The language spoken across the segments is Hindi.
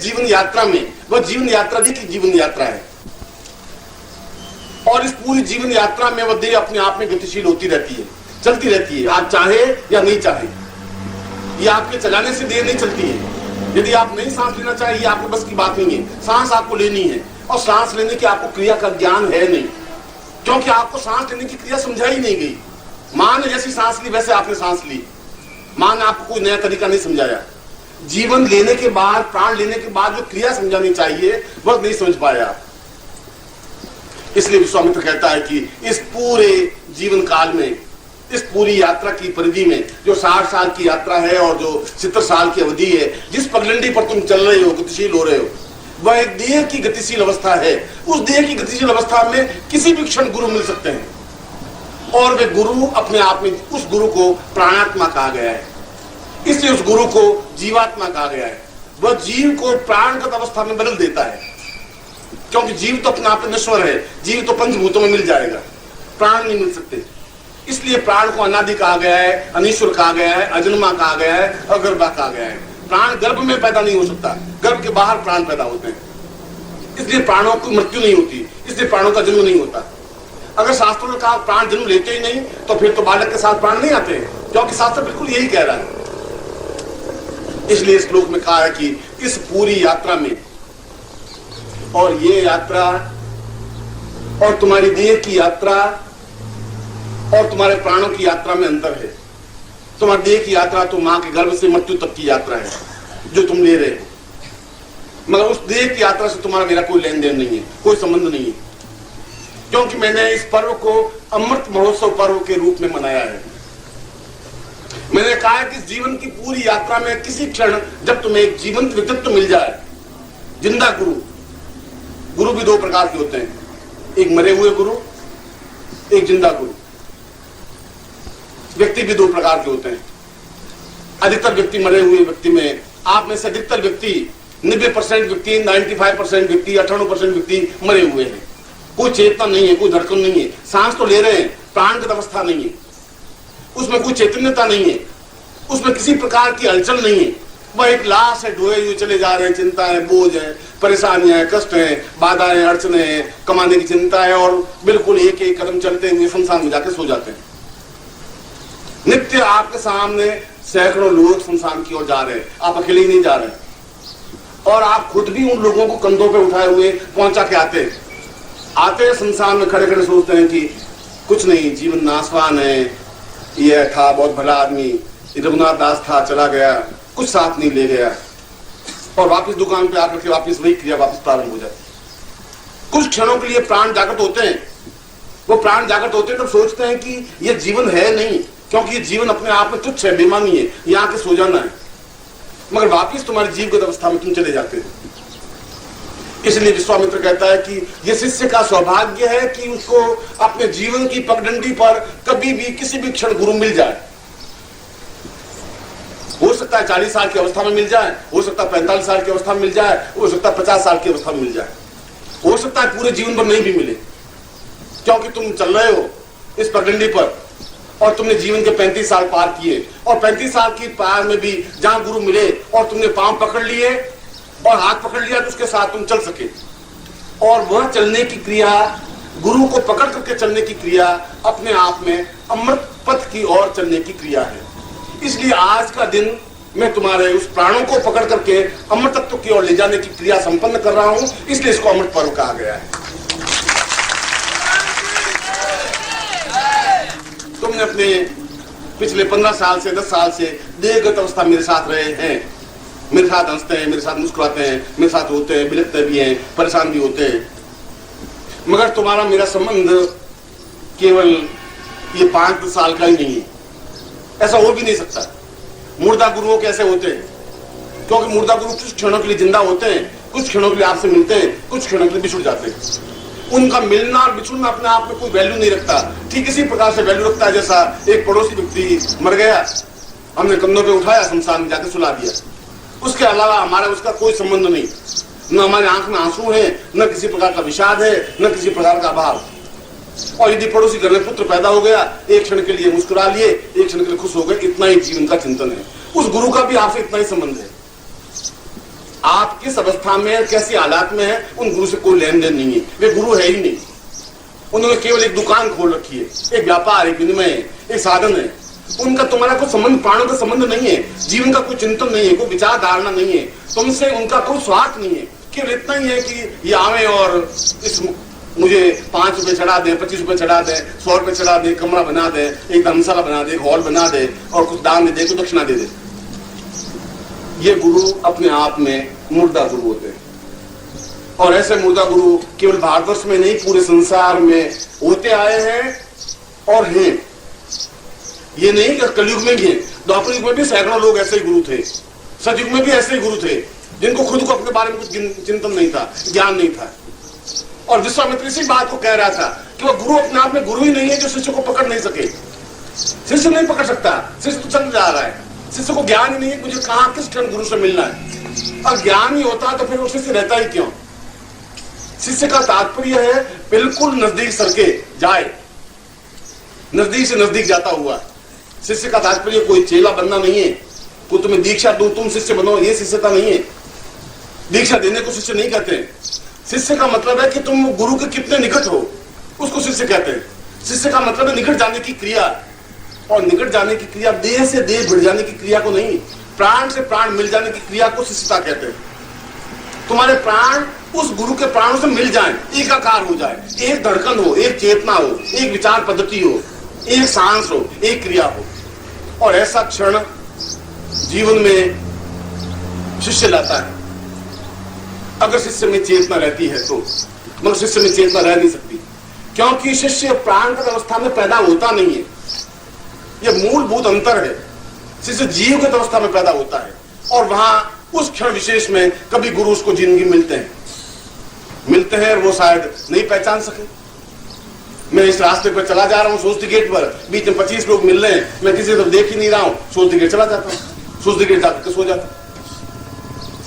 जीवन यात्रा में, वह जीवन यात्रा दी की जीवन यात्रा है। और इस पूरी जीवन यात्रा में वह देह अपने आप में गतिशील होती रहती है, चलती रहती है, आप चाहे या नहीं चाहे। ये आपके चलाने से देह नहीं चलती है। यदि आप नहीं सांस लेना चाहिए, ये आपके बस की बात नहीं है। सांस आपको लेनी है, और सांस लेने की आपको क्रिया का ज्ञान है नहीं, क्योंकि आपको सांस लेने की क्रिया समझाई नहीं गई। मां ने जैसी सांस ली वैसे आपने सांस ली, मां ने आपको कोई नया तरीका नहीं समझाया। जीवन लेने के बाद, प्राण लेने के बाद जो क्रिया समझानी चाहिए वह नहीं समझ पाया। इसलिए विश्वामित्र कहता है कि इस पूरे जीवन काल में, इस पूरी यात्रा की परिधि में, जो 60 साल की यात्रा है और जो 70 साल की अवधि है, जिस पगडंडी पर तुम चल रहे हो, गतिशील हो रहे हो, वह एक देह की गतिशील अवस्था है। उस देह की गतिशील अवस्था में किसी भी क्षण गुरु मिल सकते हैं, और वे गुरु अपने आप में, उस गुरु को प्राणात्मा कहा गया है, इसलिए उस गुरु को जीवात्मा कहा गया है। वह जीव को प्राणगत अवस्था में बदल देता है, क्योंकि जीव तो अपने आप में नश्वर है, जीव तो पंचभूतों में मिल जाएगा, प्राण नहीं मिल सकते। इसलिए प्राण को अनादि कहा गया है, अनीश्वर कहा गया है, अजन्मा कहा गया है, अगर्भा कहा गया है। प्राण गर्भ में पैदा नहीं हो सकता, गर्भ के बाहर प्राण पैदा होते हैं। इसलिए प्राणों की मृत्यु नहीं होती, इसलिए प्राणों का जन्म नहीं होता। अगर शास्त्रों ने कहा प्राण जन्म लेते ही नहीं, तो फिर तो बालक के साथ प्राण नहीं आते, क्योंकि शास्त्र बिल्कुल यही कह रहा है। इसलिए इस श्लोक में कहा है कि इस पूरी यात्रा में, और ये यात्रा और तुम्हारी देह की यात्रा और तुम्हारे प्राणों की यात्रा में अंतर है। तुम्हारी देह की यात्रा तो मां के गर्भ से मृत्यु तक की यात्रा है जो तुम ले रहे हो, मगर उस देह की यात्रा से तुम्हारा मेरा कोई लेन देन नहीं है, कोई संबंध नहीं है, क्योंकि मैंने इस पर्व को अमृत महोत्सव पर्व के रूप में मनाया है। मैंने कहा है कि जीवन की पूरी यात्रा में किसी क्षण जब तुम्हें एक जीवंत व्यक्तित्व मिल जाए, जिंदा गुरु, गुरु भी दो प्रकार के होते हैं, एक मरे हुए गुरु, एक जिंदा गुरु। व्यक्ति भी दो प्रकार के होते हैं। अधिकतर व्यक्ति मरे हुए व्यक्ति में, आप में से अधिकतर व्यक्ति 90% व्यक्ति, 95% व्यक्ति, 98% व्यक्ति मरे हुए हैं। कोई चेतना नहीं है, कोई धड़कन नहीं है, सांस तो ले रहे हैं, प्राणगत अवस्था नहीं है, उसमें कोई चैतन्यता नहीं है, उसमें किसी प्रकार की हलचल नहीं है। वह एक लाश है, ढोए हुए चले जा रहे हैं, चिंता है, बोझ है, परेशानियां हैं, कष्ट है, बाधाएं, अड़चने हैं, कमाने की चिंता है, और बिल्कुल एक एक कदम चलते हुए शमशान में जाकर सो जाते हैं। नित्य आपके सामने सैकड़ों लोग शमशान की ओर जा रहे हैं, आप अकेले ही नहीं जा रहे, और आप खुद भी उन लोगों को कंधों पे उठाए हुए पहुंचा के आते हैं शमशान में, खड़े खड़े सोचते हैं कि कुछ नहीं, जीवन नाशवान है, ये था बहुत भला आदमी, रघुनाथ दास था, चला गया, कुछ साथ नहीं ले गया, और वापस दुकान पे आकर के वापस वही क्रिया वापस प्रारंभ हो जाती। कुछ क्षणों के लिए प्राण जागृत होते हैं, वो प्राण जागृत होते हैं तब सोचते हैं कि ये जीवन है नहीं, क्योंकि ये जीवन अपने आप में तुच्छ है, बेमानी है, यहाँ के सो जाना है, मगर वापिस तुम्हारी जीवगत अवस्था में तुम चले जाते हो। इसलिए विश्वामित्र कहता है कि यह शिष्य का सौभाग्य है कि उसको अपने जीवन की पगडंडी पर कभी भी किसी भी क्षण गुरु मिल जाए। हो सकता है 40 साल की अवस्था में मिल जाए, हो सकता है 45 साल की अवस्था में मिल जाए, हो सकता है 50 साल की अवस्था में मिल जाए, हो सकता है पूरे जीवन भर नहीं भी मिले, क्योंकि तुम चल रहे हो इस पगडंडी पर और तुमने जीवन के 35 साल पार किए, और 35 साल की पार में भी जहां गुरु मिले और तुमने पांव पकड़ लिए और हाथ पकड़ लिया तो उसके साथ तुम चल सके। और वह चलने की क्रिया, गुरु को पकड़ करके चलने की क्रिया अपने आप में अमृत पथ की ओर चलने की क्रिया है। इसलिए आज का दिन मैं तुम्हारे उस प्राणों को पकड़ करके अमृत तत्व की ओर ले जाने की क्रिया संपन्न कर रहा हूं, इसलिए इसको अमृत पर्व कहा गया है। तुमने अपने पिछले 15 साल से 10 साल से देहगत अवस्था मेरे साथ रहे हैं, मेरे साथ हंसते हैं, मेरे साथ मुस्कुराते हैं, मेरे साथ होते हैं, बिलखते भी हैं, परेशान भी होते हैं, मगर तुम्हारा मेरा संबंध केवल ये 5-10 साल का ही नहीं है, ऐसा हो भी नहीं सकता। मुर्दा गुरुओं कैसे होते हैं, क्योंकि मुर्दा गुरु कुछ क्षणों के लिए जिंदा होते हैं, कुछ क्षणों के लिए आपसे मिलते हैं, कुछ क्षणों के लिए बिछुड़ जाते हैं। उनका मिलना और बिछुड़ना अपने आप में कोई वैल्यू नहीं रखता, ठीक इसी प्रकार से वैल्यू रखता है जैसा एक पड़ोसी व्यक्ति मर गया, हमने कंधों पे उठाया, शमशान में जाकर सुला दिया, उसके अलावा हमारा उसका कोई संबंध नहीं, न हमारे आंख में आंसू है, न किसी प्रकार का विषाद है, न किसी प्रकार का अभाव। और यदि पड़ोसी घर में पुत्र पैदा हो गया, एक क्षण के लिए मुस्कुरा लिए, एक क्षण के लिए खुश हो गए, इतना ही जीवन का चिंतन है। उस गुरु का भी आपसे इतना ही संबंध है। आप किस अवस्था में है, कैसी हालात में है, उन गुरु से कोई लेन देन नहीं है। वे गुरु है ही नहीं। उन्होंने केवल एक दुकान खोल रखी है, एक व्यापार, एक विनिमय है, एक साधन है। उनका तुम्हारा कोई संबंध, प्राणों का संबंध नहीं है, जीवन का कोई चिंतन नहीं है, कोई विचार धारणा नहीं है, तुमसे उनका कोई स्वार्थ नहीं है। केवल इतना ही है कि ये आवे और इस मुझे 5 रुपए चढ़ा दे, 25 रुपए चढ़ा दे, 100 रुपए चढ़ा दे, कमरा बना दे, एक धर्मशाला बना दे, हॉल बना दे और कुछ दान दे, कुछ दक्षिणा दे दे। ये गुरु अपने आप में मुर्दा गुरु होते हैं। और ऐसे मुर्दा गुरु केवल भारतवर्ष में नहीं, पूरे संसार में होते आए हैं और हैं। ये नहीं कि कलयुग में भी है, द्वापर युग में भी सैकड़ों लोग ऐसे ही गुरु थे, सतयुग में भी ऐसे ही गुरु थे, जिनको खुद को अपने बारे में कुछ चिंतन नहीं था, ज्ञान नहीं था। और विश्वामित्र इसी बात को कह रहा था कि वह गुरु अपने आप में गुरु ही नहीं है जो शिष्य को पकड़ नहीं सके। शिष्य नहीं पकड़ सकता, शिष्य तो चल जा रहा है, शिष्य को ज्ञान ही नहीं है मुझे कहां किस क्षण गुरु से मिलना है। और ज्ञान ही होता तो फिर वो शिष्य रहता ही क्यों। शिष्य का तात्पर्य है बिल्कुल नजदीक सरके जाए, नजदीक से नजदीक जाता हुआ। शिष्य का तात्पर्य कोई चेला बनना नहीं है, कोई तुम्हें दीक्षा दो तुम शिष्य बनो, ये शिष्यता नहीं है। दीक्षा देने को शिष्य नहीं कहते। शिष्य का मतलब है कि तुम गुरु के कितने निकट हो, उसको शिष्य कहते हैं। शिष्य का मतलब है निकट जाने की क्रिया, और निकट जाने की क्रिया देह से देह भिड़ जाने की क्रिया को नहीं, प्राण से प्राण मिल जाने की क्रिया को शिष्यता कहते हैं। तुम्हारे प्राण उस गुरु के प्राणों से मिल जाएं, एकाकार हो जाए, एक धड़कन हो, एक चेतना हो, एक विचार पद्धति हो, एक सांस हो, एक क्रिया हो। और ऐसा क्षण जीवन में शिष्य लाता है। अगर शिष्य में चेतना रहती है तो, मगर शिष्य में चेतना रह नहीं सकती, क्योंकि शिष्य प्राणगत अवस्था में पैदा होता नहीं है। यह मूलभूत अंतर है। शिष्य जीवगत अवस्था में पैदा होता है, और वहां उस क्षण विशेष में कभी गुरु उसको जिंदगी मिलते हैं और वो शायद नहीं पहचान सके। मैं इस रास्ते पर चला जा रहा हूँ, सोचती गेट पर, बीच में 25 लोग मिल रहे हैं, मैं किसी तरफ देख ही नहीं रहा हूँ, सोचती गेट चला जाता हूँ, सोचती गेट जाकर सो जाता।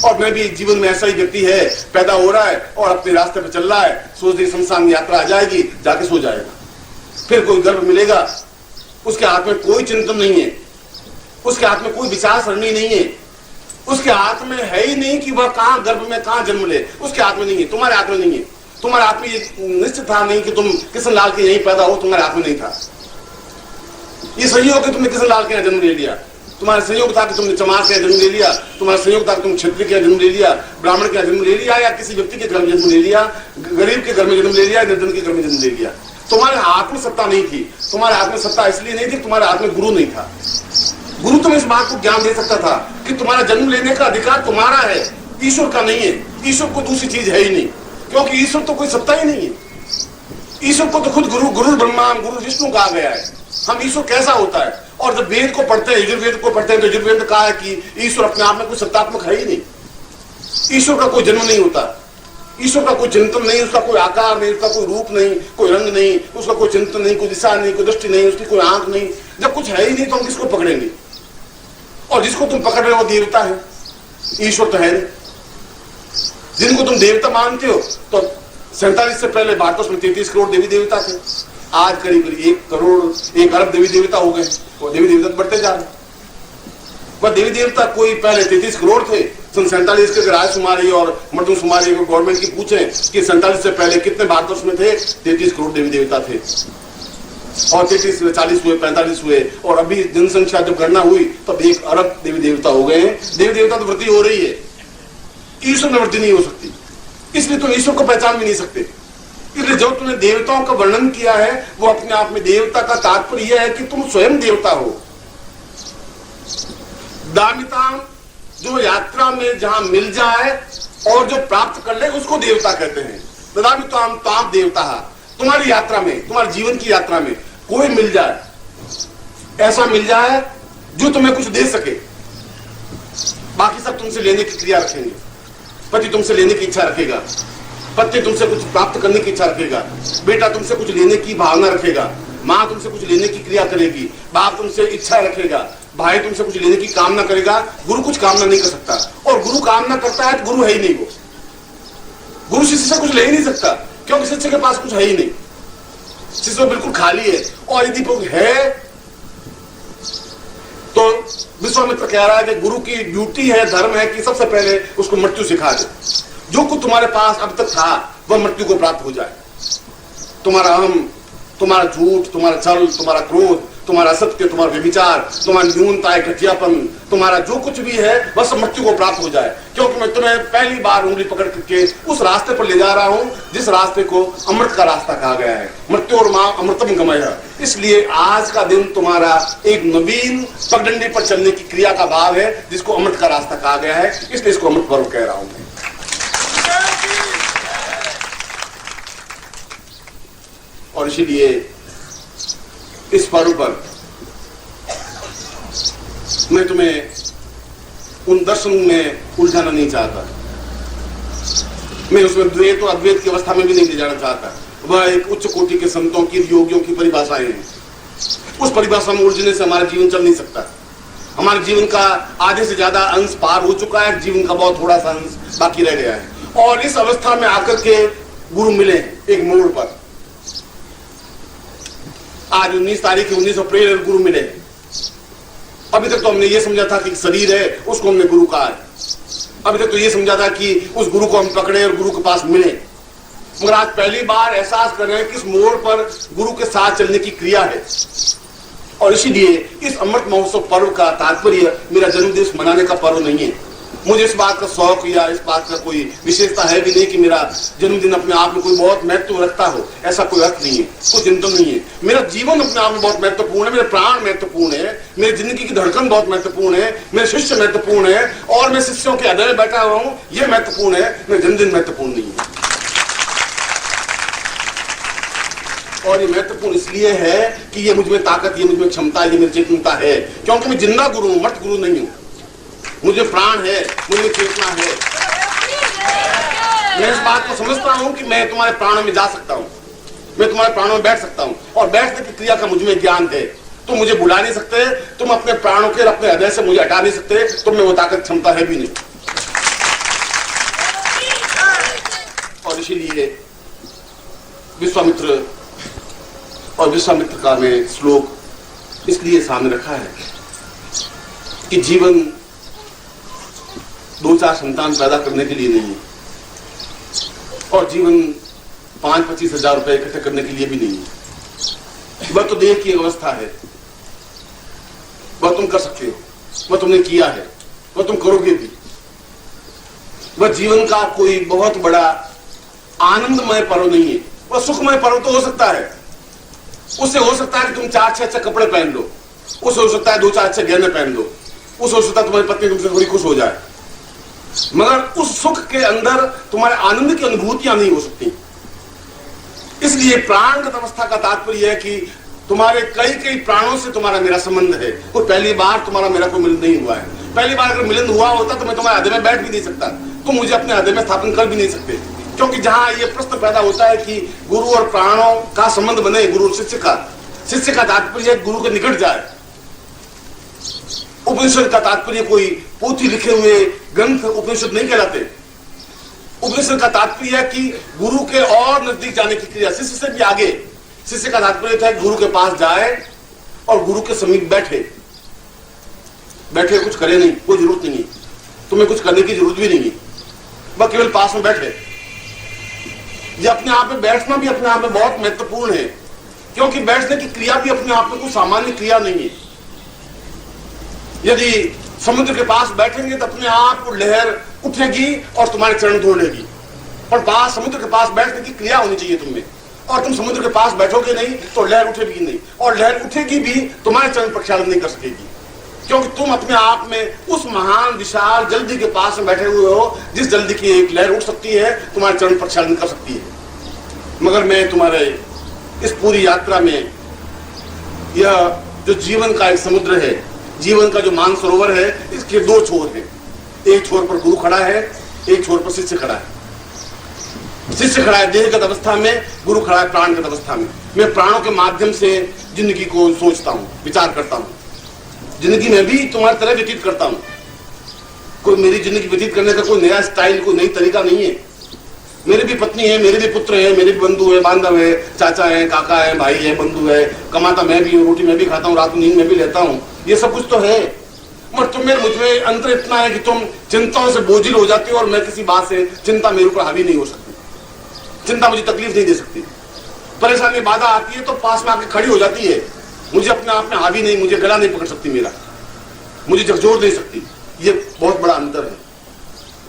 और मैं भी जीवन में ऐसा ही व्यक्ति है, पैदा हो रहा है और अपने रास्ते पर चल रहा है, सोचती शमशान यात्रा आ जाएगी, जाके सो जाएगा। फिर कोई गर्भ मिलेगा, उसके हाथ में कोई चिंतन नहीं है, उसके हाथ में कोई विचार सरणी नहीं है, उसके हाथ में है ही नहीं कि वह कहां गर्भ में कहां जन्म ले, उसके हाथ में नहीं है, तुम्हारे हाथ में नहीं है। तुम्हारे हाथ में ये निश्चित था नहीं कि तुम किशन लाल के यहीं पैदा हो, तुम्हारे हाथ में नहीं था। ये संयोग कि तुमने किशन लाल के यहाँ जन्म ले लिया, तुम्हारा संयोग था कि तुमने चमार के जन्म ले लिया, तुम्हारा संयोग था कि तुम क्षत्रिय के जन्म ले लिया, ब्राह्मण के जन्म ले लिया, या किसी व्यक्ति के घर में जन्म ले लिया, गरीब के घर में जन्म ले लिया, निर्धन के घर में जन्म ले लिया। तुम्हारे हाथ में सत्ता नहीं थी। तुम्हारे हाथ में सत्ता इसलिए नहीं थी, तुम्हारे हाथ में गुरु नहीं था। गुरु तुम्हें इस बात को ज्ञान दे सकता था कि तुम्हारा जन्म लेने का अधिकार तुम्हारा है, ईश्वर का नहीं है। ईश्वर को दूसरी चीज है ही नहीं, क्योंकि ईश्वर तो कोई सत्ता ही नहीं है। ईश्वर को तो खुद गुरु ब्रह्मा गुरु विष्णु कहा गया है। हम ईश्वर कैसा होता है, और जब वेद को पढ़ते हैं, यजुर्वेद को पढ़ते हैं, तो यजुर्वेद ने कहा है कि ईश्वर अपने आप में कोई सत्तात्मक है ही नहीं। ईश्वर का कोई जन्म नहीं होता, ईश्वर का कोई चिंतन नहीं, उसका कोई आकार नहीं, उसका कोई रूप नहीं, कोई रंग नहीं, उसका कोई चिंतन नहीं, कोई दिशा नहीं, कोई दृष्टि नहीं, उसकी कोई आंख नहीं। जब कुछ है ही नहीं तो हम किसको पकड़ेंगे? और जिसको तुम पकड़ रहे हो वो देवता है, ईश्वर तो है नहीं। जिनको तुम देवता मानते हो, तो 47 से पहले भारत में 33 करोड़ देवी देवता थे, आज करीब 1 करोड़ 1 अरब देवी देवता हो गए। वो देवी देवता बढ़ते जा रहे। वह देवी देवता कोई पहले 33 करोड़ थे, सन 47 के राजकुमारी और मर्दमशुमारी को गवर्नमेंट की पूछे कि 47 से पहले कितने भारतवर्ष में थे, 33 करोड़ देवी देवता थे। और 33 में 40 हुए, 45 हुए, और अभी जनसंख्या जब गणना हुई तब 1 अरब देवी देवता हो गए हैं। देवी देवता तो वृद्धि हो रही है, ईश्वर में वृद्धि नहीं हो सकती, इसलिए तुम ईश्वर को पहचान भी नहीं सकते। इसलिए जो तुमने देवताओं का वर्णन किया है वो अपने आप में देवता का तात्पर्य यह है कि तुम स्वयं देवता हो। दामिता जो यात्रा में जहां मिल जाए और जो प्राप्त कर ले उसको देवता कहते हैं। ददामिताम ताम देवता। तुम्हारी यात्रा में, तुम्हारे जीवन की यात्रा में कोई मिल जाए, ऐसा मिल जाए जो तुम्हें कुछ दे सके। बाकी सब तुमसे लेने की क्रिया रखेंगे। पति तुमसे लेने की इच्छा रखेगा, पत्नी तुमसे कुछ प्राप्त करने की इच्छा रखेगा, बेटा तुमसे कुछ लेने की भावना रखेगा, माँ तुमसे कुछ लेने की क्रिया करेगी, बाप तुमसे इच्छा रखेगा, भाई तुमसे कुछ लेने की कामना करेगा। गुरु कुछ कामना नहीं कर सकता, और गुरु कामना करता है तो गुरु है ही नहीं। वो गुरु शिष्य से कुछ ले ही नहीं सकता, क्योंकि शिष्य के पास कुछ है ही नहीं, शिष्य बिल्कुल खाली है। और यदि वो है तो तो विश्वामित्र कह रहा है कि गुरु की ड्यूटी है, धर्म है कि सबसे पहले उसको मृत्यु सिखा दे। जो कुछ तुम्हारे पास अब तक था वह मृत्यु को प्राप्त हो जाए। तुम्हारा अहम, तुम्हारा झूठ, तुम्हारा छल, तुम्हारा क्रोध, तुम्हारा सत्य, तुम्हारा व्यभिचार, तुम्हारी न्यूनता, घटियापन, तुम्हारा जो कुछ भी है वह सब मृत्यु को प्राप्त हो जाए। क्योंकि मैं तुम्हें पहली बार उंगली पकड़ करके उस रास्ते पर ले जा रहा हूं जिस रास्ते को अमृत का रास्ता कहा गया है। मृत्यु और मां अमृतम गमय। इसलिए आज का दिन तुम्हारा एक नवीन पगडंडी पर चलने की क्रिया का भाव है जिसको अमृत का रास्ता कहा गया है, इसलिए इसको अमृत पर्व कह रहा हूं मैं। और इसीलिए इस पर्व पर मैं तुम्हें उन दर्शन में उलझाना नहीं चाहता। मैं उसमें द्वैत और अद्वैत की अवस्था में भी नहीं ले जाना चाहता। वह एक उच्च कोटि के संतों की, योगियों की परिभाषाएं हैं। उस परिभाषा में उलझने से हमारा जीवन चल नहीं सकता। हमारे जीवन का आधे से ज्यादा अंश पार हो चुका है, जीवन का बहुत थोड़ा सा अंश बाकी रह गया है। और इस अवस्था में आकर के गुरु मिले एक मोड़ पर। आज 19 तारीख 19 अप्रैल गुरु मिले। अभी तक तो हमने ये समझा था कि शरीर है, उसको हमने गुरु कहा है। अभी तक तो ये समझा था कि उस गुरु को हम पकड़े और गुरु के पास मिले। मगर आज पहली बार एहसास कर रहे हैं कि इस मोड़ पर गुरु के साथ चलने की क्रिया है। और इसीलिए इस अमृत महोत्सव पर्व का तात्पर्य मेरा जन्मदिवस मनाने का पर्व नहीं है। मुझे इस बात का शौक या इस बात का कोई विशेषता है भी नहीं कि मेरा जन्मदिन अपने आप में कोई बहुत महत्व रखता हो। ऐसा कोई अर्थ नहीं है, कोई चिंतन नहीं है। मेरा जीवन अपने आप में बहुत महत्वपूर्ण है, मेरे प्राण महत्वपूर्ण है, मेरी जिंदगी की धड़कन बहुत महत्वपूर्ण है, मेरे शिष्य महत्वपूर्ण है और मैं शिष्यों के हृदय में बैठा हुआ हूं, यह महत्वपूर्ण है। मेरा जन्मदिन महत्वपूर्ण नहीं है। और ये महत्वपूर्ण इसलिए है कि ये मुझमें ताकत, ये मुझमें क्षमता, ये मेरी चेतनता है, क्योंकि मैं जिंदा गुरु हूं, मर्त गुरु नहीं हूं। मुझे प्राण है, मुझे चेतना है। मैं इस बात को समझता हूं कि मैं तुम्हारे प्राणों में जा सकता हूं, मैं तुम्हारे प्राणों में बैठ सकता हूं और बैठने की क्रिया का मुझमें ज्ञान है। तुम मुझे बुला नहीं सकते, तुम अपने प्राणों के अपने हृदय से मुझे हटा नहीं सकते, तुम में वो ताकत क्षमता है भी नहीं। और इसीलिए विश्वामित्र और विश्वामित्र का मैं श्लोक इसलिए सामने रखा है कि जीवन 2-4 संतान पैदा करने के लिए नहीं है और जीवन 5-25 हजार रुपए इकट्ठे करने के लिए भी नहीं है। वह तो देह की अवस्था है, वह तुम कर सकते हो, वह तुमने किया है, वह तुम करोगे भी। वह जीवन का कोई बहुत बड़ा आनंदमय पर्व नहीं है। वह सुखमय पर्व तो हो सकता है, उससे हो सकता है कि तुम 4-6 अच्छे कपड़े पहन लो, उससे हो सकता है 2-4 अच्छे गहने पहन लो, उससे हो सकता है तुम्हारी पत्नी तुमसे थोड़ी खुश हो जाए, मगर उस सुख के अंदर तुम्हारे आनंद की अनुभूतियां नहीं हो सकती। इसलिए प्राणगत अवस्था का तात्पर्य है कि तुम्हारे कई प्राणों से तुम्हारा मेरा संबंध है। और पहली बार तुम्हारा मेरा कोई मिलन नहीं हुआ है। पहली बार अगर मिलन हुआ होता तो मैं तुम्हारे हृदय में बैठ भी नहीं सकता, तुम मुझे अपने हृदय में स्थापन कर भी नहीं सकते। क्योंकि जहां ये प्रश्न पैदा होता है कि गुरु और प्राणों का संबंध बने, गुरु और शिष्य का तात्पर्य गुरु के निकट जाए। उपनिषद का तात्पर्य कोई पोथी लिखे हुए ग्रंथ उपनिषद नहीं कहलाते। उपनिषद का तात्पर्य है कि गुरु के और नजदीक जाने की क्रिया, शिष्य से भी आगे। शिष्य का तात्पर्य था गुरु के पास जाए और गुरु के समीप बैठे कुछ करे नहीं, कोई जरूरत नहीं है, तुम्हें कुछ करने की जरूरत भी नहीं है, वह केवल पास में बैठे। ये अपने आप में बैठना भी अपने आप में बहुत महत्वपूर्ण है, क्योंकि बैठने की क्रिया भी अपने आप में कोई सामान्य क्रिया नहीं है। यदि समुद्र के पास बैठेंगे तो अपने आप लहर उठेगी और तुम्हारे चरण धो लेगी, पर समुद्र के पास बैठने की क्रिया होनी चाहिए तुम में। और तुम समुद्र के पास बैठोगे नहीं तो लहर उठेगी नहीं, और लहर उठेगी भी तुम्हारे चरण प्रक्षालन नहीं कर सकेगी, क्योंकि तुम अपने आप में उस महान विशाल जल्दी के पास में बैठे हुए हो जिस जल्दी की एक लहर उठ सकती है, तुम्हारे चरण प्रक्षालन कर सकती है। मगर मैं तुम्हारे इस पूरी यात्रा में यह जो जीवन का एक समुद्र है, जीवन का जो मानसरोवर है, इसके 2 छोर हैं। एक छोर पर गुरु खड़ा है, एक छोर पर शिष्य खड़ा है। शिष्य खड़ा है देहगत अवस्था में, गुरु खड़ा है प्राणगत अवस्था में। मैं प्राणों के माध्यम से जिंदगी को सोचता हूं, विचार करता हूं, जिंदगी में भी तुम्हारी तरह व्यतीत करता हूं। कोई मेरी जिंदगी व्यतीत करने का कोई नया स्टाइल, कोई नई तरीका नहीं है। मेरी भी पत्नी है, मेरे भी पुत्र है, मेरे भी बंधु है, बांधव है, चाचा है, काका है, भाई है, बंधु है, कमाता मैं भी हूँ, रोटी मैं भी खाता हूँ, रात में नींद मैं भी लेता हूँ, ये सब कुछ तो है। मगर तुम्हें मुझमें अंतर इतना है कि तुम चिंताओं से बोझिल हो जाती हो और मैं किसी बात से चिंता मेरे ऊपर हावी नहीं हो सकती। चिंता मुझे तकलीफ नहीं दे सकती। परेशानी बाधा आती है तो पास में आके खड़ी हो जाती है, मुझे अपने आप में हावी नहीं, मुझे गला नहीं पकड़ सकती, मेरा मुझे झकझोर नहीं सकती। ये बहुत बड़ा अंतर है।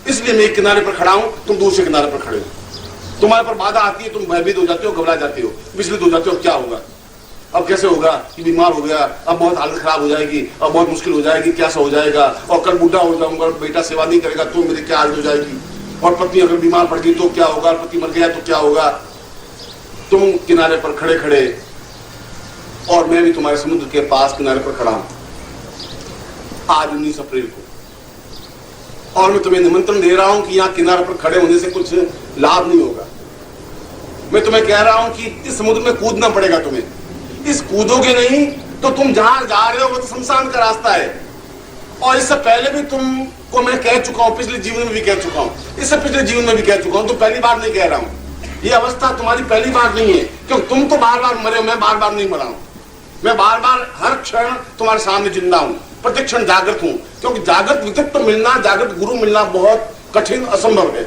इसलिए मैं एक किनारे पर खड़ा हूं, तुम दूसरे किनारे पर खड़े हो। तुम्हारे पर बाधा आती है, तुम भयभीत हो जाते हो, घबरा जाते हो, विचलित हो जाते हो, क्या होगा, अब कैसे होगा, कि बीमार हो गया, अब बहुत हालत खराब हो जाएगी, अब बहुत मुश्किल हो जाएगी, क्या सा हो जाएगा, और कल बूढ़ा हो जाऊंगा, बेटा सेवा नहीं करेगा तो मेरी क्या हालत हो जाएगी, और पत्नी अगर बीमार पड़ गई तो क्या होगा, पति मर गया तो क्या होगा। तुम किनारे पर खड़े खड़े और मैं भी तुम्हारे समुद्र के पास किनारे पर खड़ा हूं आज 19 अप्रैल को, और मैं तुम्हें निमंत्रण दे रहा हूं कि यहां किनारे पर खड़े होने से कुछ लाभ नहीं होगा। मैं तुम्हें कह रहा हूं कि इस समुद्र में कूदना पड़ेगा तुम्हें। इस कूदोगे नहीं तो तुम जहां जा रहे हो वो तो शमशान का रास्ता है। और इससे पहले भी तुमको मैं कह चुका हूं, पिछले जीवन में भी कह चुका हूं, इससे पिछले जीवन में भी कह चुका हूं, तो पहली बार नहीं कह रहा हूं। ये अवस्था तुम्हारी पहली बार नहीं है, क्योंकि तुम तो बार बार मरे हो, मैं बार बार नहीं मरा हूं। मैं बार बार हर क्षण तुम्हारे सामने जिंदा हूं, प्रतिक्षण जागृत हूं, क्योंकि जागृत विकल्प मिलना, जागृत गुरु मिलना बहुत कठिन, असंभव है।